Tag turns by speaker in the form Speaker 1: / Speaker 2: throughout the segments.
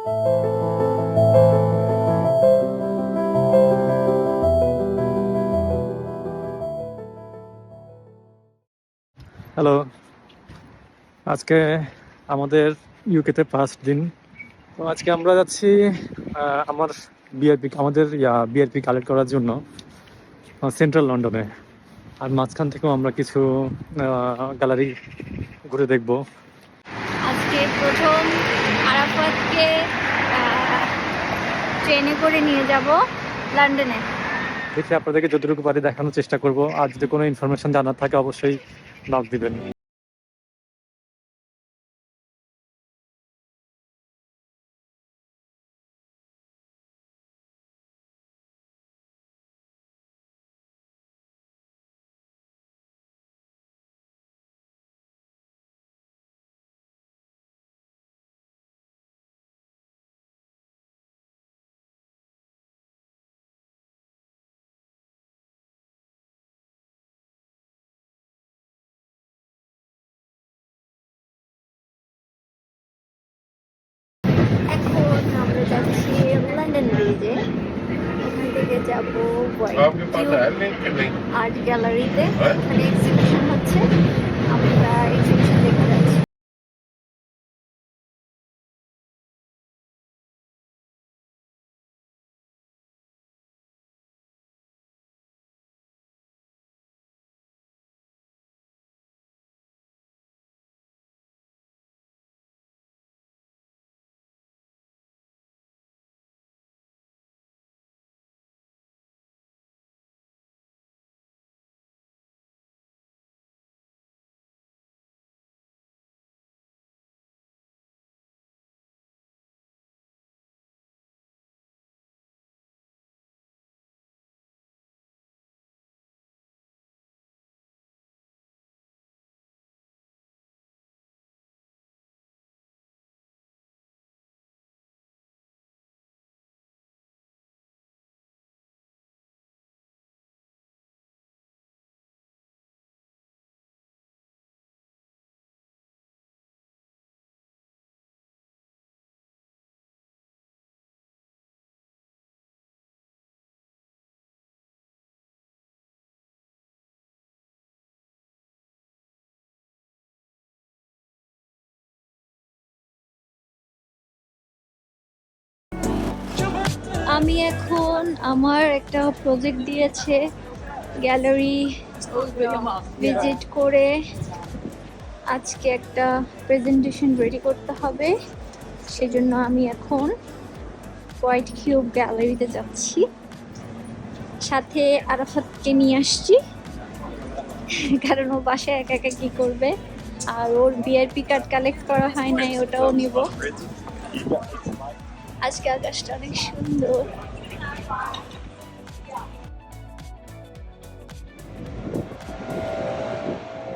Speaker 1: Hello, আজকে আমাদের ইউকেতে ফার্স্ট দিন। তো আজকে আমরা যাচ্ছি আমার আমাদের বিআরপি কালেক্ট করার জন্য সেন্ট্রাল লন্ডনে। আর মাঝখান থেকেও আমরা কিছু গ্যালারি ঘুরে দেখব।
Speaker 2: আজকে প্রথম আরাফাতকে ট্রেনে করে নিয়ে যাব লন্ডনে।
Speaker 1: দেখি আপনাদেরকে যতটুকু পারি দেখানোর চেষ্টা করব। আর যদি কোনো ইনফরমেশন জানার থাকে অবশ্যই নক দিবেন।
Speaker 2: এখন আমরা যাচ্ছি লন্ডন ব্রিজে। এখান থেকে যাবো আর্ট গ্যালারিতে, ওখানে এক্সিবিশন হচ্ছে, আমরা এক্সিবিশন দেখতে যাচ্ছি। আমি এখন আমার একটা প্রজেক্ট দিয়েছে গ্যালারি ভিজিট করে আজকে একটা প্রেজেন্টেশন রেডি করতে হবে। সেজন্য আমি এখন হোয়াইট কিউব গ্যালারিতে যাচ্ছি, সাথে আরাফাতকে নিয়ে আসছি কারণ ও বাসায় একা একা কি করবে। আর ওর বিআরপি কার্ড কালেক্ট করা হয় নাই, ওটাও নিব। আজকে আকাশটা অনেক সুন্দর।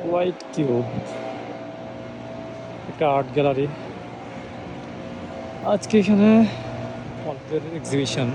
Speaker 1: হোয়াইট কিউব একটা আর্ট গ্যালারি। আজকে এখানে এক্সিবিশন।